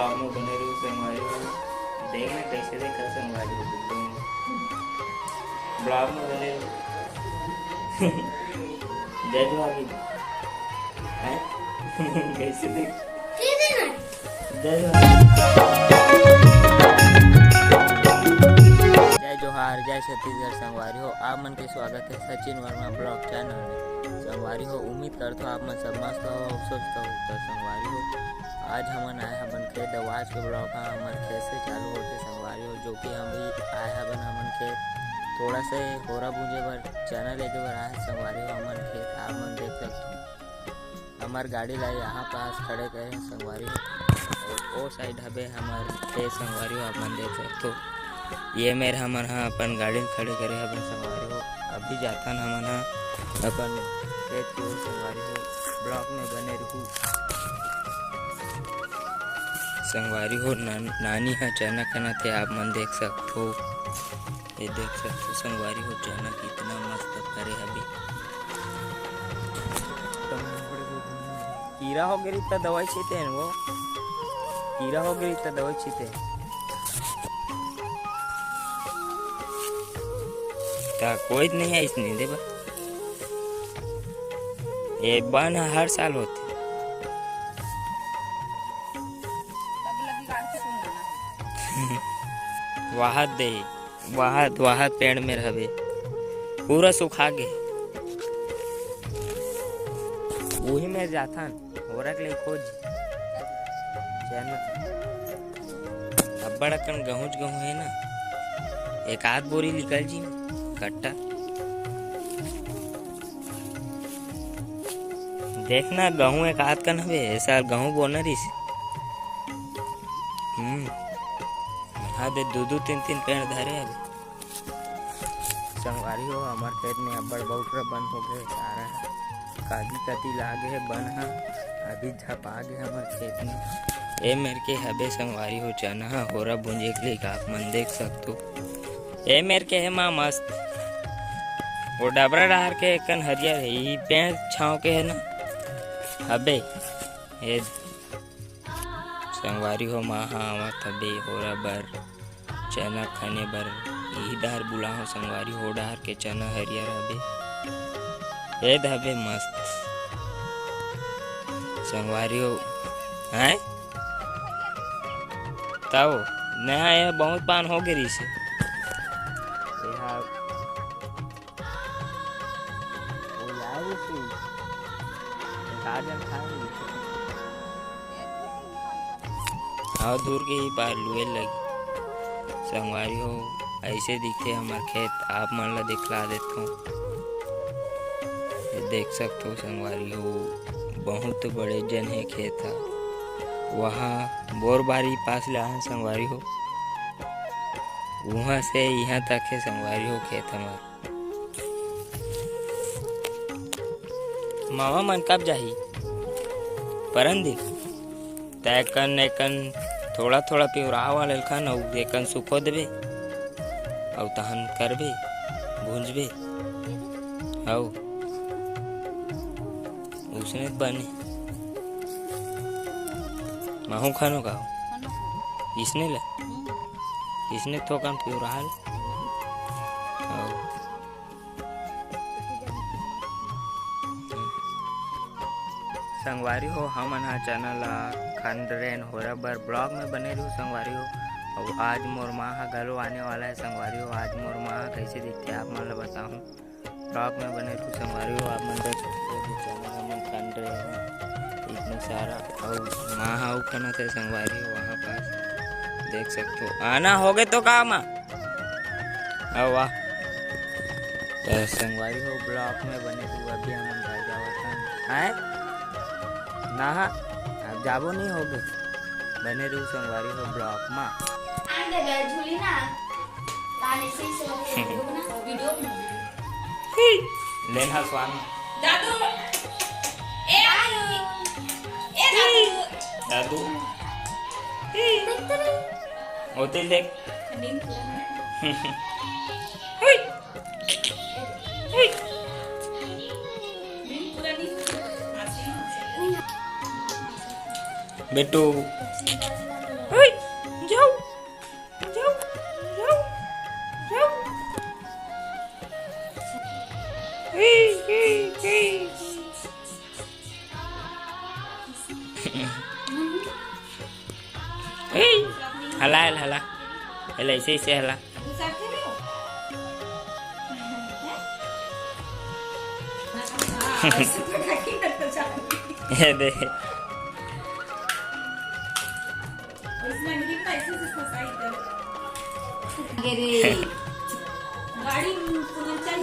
Blog में बने रहो संगवारी हो। देखना कैसे देखा संगवारी हो तुम ब्लॉग में बने रहो। जय भाभी कैसे देख जय जोहार जय छत्तीसगढ़ संगवारी हो। आप मन के स्वागत है सचिन वर्मा ब्लॉग चैनल में। संगवारी हो उम्मीद करता हूँ आप मन सब मस्त हो स्वस्थ हो। तो संगवारी हो आज हमन आए हन खेत आज के ब्लॉग हमन खेत से चालू होते संगवारी हो, जो कि हम भी आए हन हमन खेत थोड़ा से होरा भूंजे बर चना लेके बर आए संगवारी हो। हमन खेत आप मन देख सकते हो हमार गाड़ी ला यहाँ पास खड़े करे संगवारी हो। वो साइड हबे हमार खेत संगवारी हो आप मन देख सकते हो। ये मेरे हमन हाँ अपन गाड़ी खड़े करे अपन संगवारी हो। अभी जाथन हमन हाँ अपन खेत की ओर संगवारी हो। ब्लॉक में बने रहूँ संगवारी हो। नानी हाँ चना खाना थे आप मन देख सकते हो। ये देख सकते हो संगवारी हो चना कितना मस्त करे अभी। कीड़ा हो गई तो दवाई छीते हैं वो कीड़ा हो गई तो दवाई छीते कोई नहीं है इसने दे ये बन हर साल होते वाहत दे वाहत पेड़ में रहे पूरा सुखा गए वही में जाथन होरा के लिए खोज अब्बड़ अकन गहूँ है ना। एक आध बोरी निकल जी कट्टा देखना गहूँ एक आध कन हवे ऐसा गहूँ बोना रिस हाँ दे दो तीन पेड़ धरे अभी संगवारी हो। हमार खेत में अब्बड़ बहुत बन हो गए सारा काजी कती लागे है बन हा अभी झपा गए हमार खेत में। ए मेरे के हबे संगवारी हो चना होरा भूंजे के लिए आप मन देख सकते हो। ए मेरे के है माँ मस्त वो डबरा डार के एकन हरियर है ये पेड़ छाँव के है ना हबे ये संगवारी हो माँ हाँ आवत हबे होरा बर चना खाने बर यही डार बुला हो संगवारी हो डार के चना हरियर हबे ये हबे मस्त संगवारी हो हैं तब नया यह बहुत पान हो गई से हाँ दूर के ही पार लुए लगी संगवारी हो। ऐसे दिखते हमारे खेत आप मन ला दिखला देता हूँ। देख सकते हो संगवारी हो बहुत बड़े जन है खेत है वहाँ बोरबारी पास ले आए संगवारी हो। वहाँ से यहाँ तक है संगवारी हो खेत हमार। मामा मन कब जाही परन दिन तैकन एकन थोड़ा थोड़ा पिवरा वाले खन और एकन सुखो देबे और तहन करबे भूंजबे और उसने बने महू खानो का इसने ले इसने तो कन पिवरा संगवारी हो हमन हा चैनल खंडरेन होरा बर ब्लॉग में बने रहो संगवारी हो। और आज मोर माँ हा गलो आने वाला है संगवारी हो। आज मोर माँ कैसे दिखते आप मन ला बताऊँ ब्लॉग में बने रहो संगवारी हो। आप मन देख सकते हो चैनल हमन खंडरेन इतना सारा और माँ हा खाना थे संगवारी हो वहाँ पास देख सकते हो। आना हो गए तो काम वाह तो संगवारी हो ब्लॉग में बने रहो। अभी हमन घर जावत हैं ना अब जाबो नहीं होगे बने रहू संगवारी हो ब्लॉक में लेना स्वामी दादू होते देख बेटू हला हला ऐसे ऐसे हला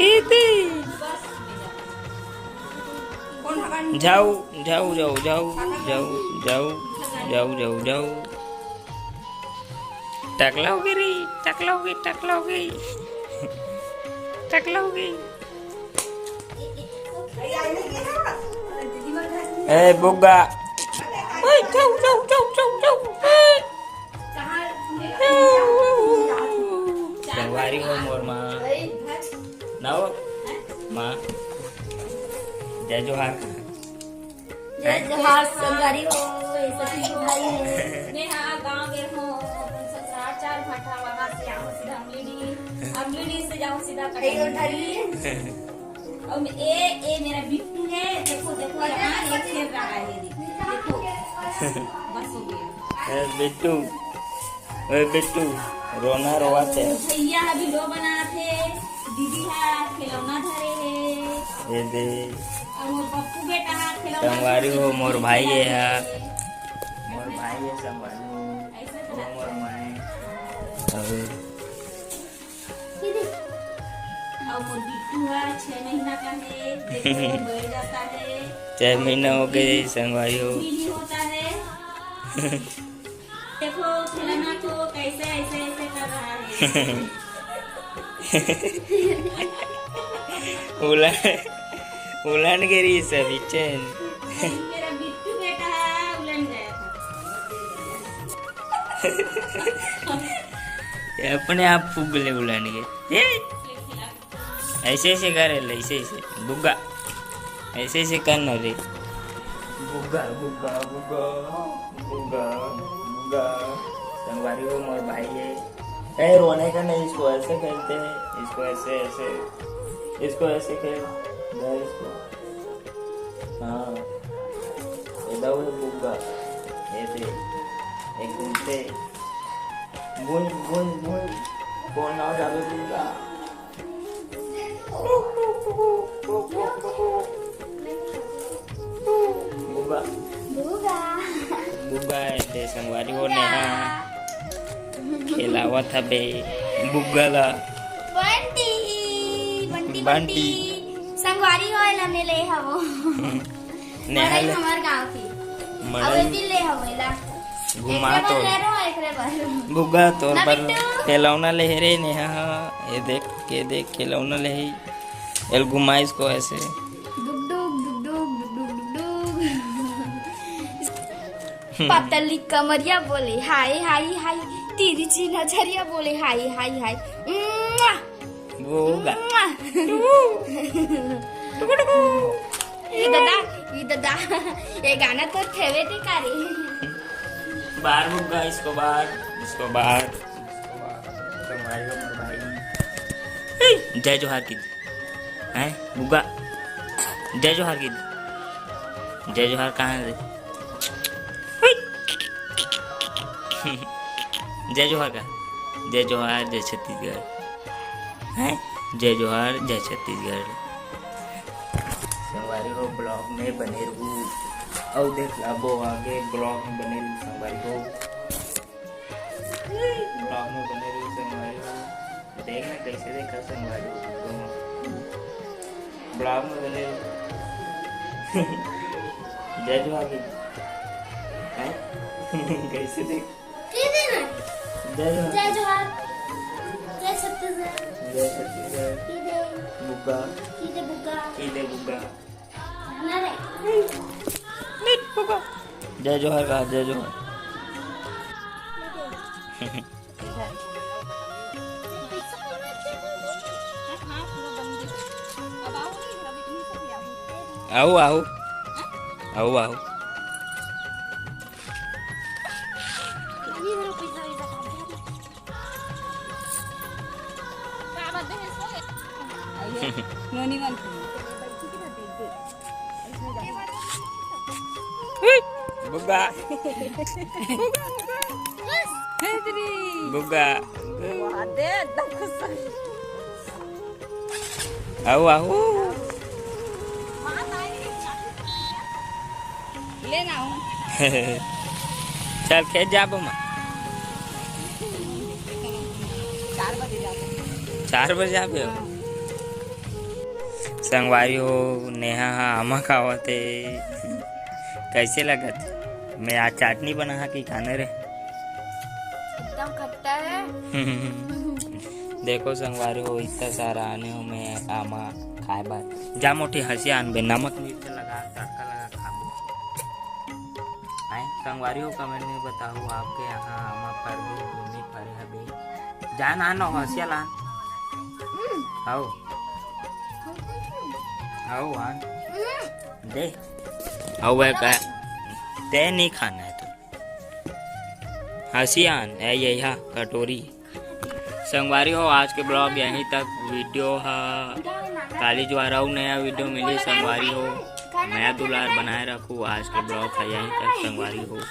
ये दे जाओ जाओ जाओ जाओ जाओ जाओ जाओ जाओ जाओ टकलाओगे रे टकलाओगे टकलाओगे टकलाओगे ए बुग्गा जाओ जाओ जाओ जाओ जाओ संगवारी हो मोर माँ नाओ माँ जय जोहार जय जोहार संगवारी हो सखी भाई है नेहा गांव के हो ससुराल चार भाटा वहां से आओ सीधा अमलीडी से जाओ सीधा कटरी और ए मेरा बिट्टू है देखो देखो यहाँ ये खेल रहा है देखो बस हो गया बिट्टू ओए बिट्टू रोना रोवाते भैया अभी लो बना थे दीदी है खिलौना धरे है ये दे और मोर पप्पू बेटा है खिलौना संगवारी हो मोर भाई है मोर भाई है संगवारी हो मोर माए और मोर बिट्टू है 6 महीना का है देखो बढ़ जाता है 6 महीना हो गए संगवारी हो नहीं होता है देखो खिलौना को कैसे ऐसे ऐसे कर रहा है उलन गिरी सभी चैन मेरा बिट्टू बेटा है उलन गया था अपने आप पुगले उलन गए ऐसे ऐसे करे ऐसे ऐसे बुग्गा ऐसे ऐसे करना रे बुग्गा बुग्गा बुग्गा बुग्गा बुग्गा संगवारी हो मोर भाई है ए रोने का नहीं इसको ऐसे खेलते हैं इसको ऐसे ऐसे इसको ऐसे खेल दे इसको हाँ इधर वो बुग्गा ये दे एक घूमते बुन बुन बुन कौन ना जावे बुग्गा बुग्गा बुग्गा है संगवारी हो नेहा खेलावा था बे बुग्गा ला बंटी बंटी बंटी संगवारी हो हमने ले हवो नेहा ले हमार गांव की अब मड़ई भी ले हवेला घुमा तो एकरे पर बुग्गा तोर पर खिलौना ले रे नेहा ये देख खिलौना ले एल घुमा इसको ऐसे पतली कमरिया बोले हाय हाय हाय तिरछी नजरिया बोले हाय हाय हाय बुग्गा ये दादा ये गाना तो फेवरेट है कारी बाहर बुग्गा इसको बाहर संगवारी हो मोर भाई जय जोहार की हैं बुग्गा जय जोहार की जय जोहार कहाँ है जय जोहार का जय जोहार जय छत्तीसगढ़ हैं जय जोहार जय छत्तीसगढ़ संगवारी हो ब्लॉग में बने रहू और देख लाबो आगे ब्लॉग में बने रहू संगवारी हो ब्लॉग में बने रहू संगवारी हो देखना कैसे देखा संगवारी हो ब्लॉग में बने रहू जय जोहार की हैं कैसे देख जय जोहार जय छत्तीसगढ़ जय छत्तीसगढ़ बुग्गा बुग्गा जय जोहार कहा जय जोहार आओ आओ आओ आओ बुग्गा गुग्गा दे एकदम खुश आओ आओ लेना हूँ चल खेत जाबो माँ 4 बजे जाते 4 बजे आबे हो संगवारी हो नेहा आमा खावत है कैसे लगत मैं आज चटनी बना कि खाने रे एकदम खट्टा है देखो संगवारी हो इतना सारा आने हो मैं आमा खाए बात जा मोटी हंसी आन बे नमक मिर्च लगा तड़का लगा खाबो आए संगवारी हो कमेंट में बताओ आपके यहाँ आमा पर भी नहीं पड़े हबे जान आनो हंसिया लान आओ आओ आन दे आओ वे का ते नहीं खाना है तो हंसी आन है यही हा कटोरी संगवारी हो आज के ब्लॉग यहीं तक वीडियो हा काली ज्वारा नया वीडियो मिली संगवारी हो नया दुलार बनाए रखू आज के ब्लॉग है यहीं तक संगवारी हो।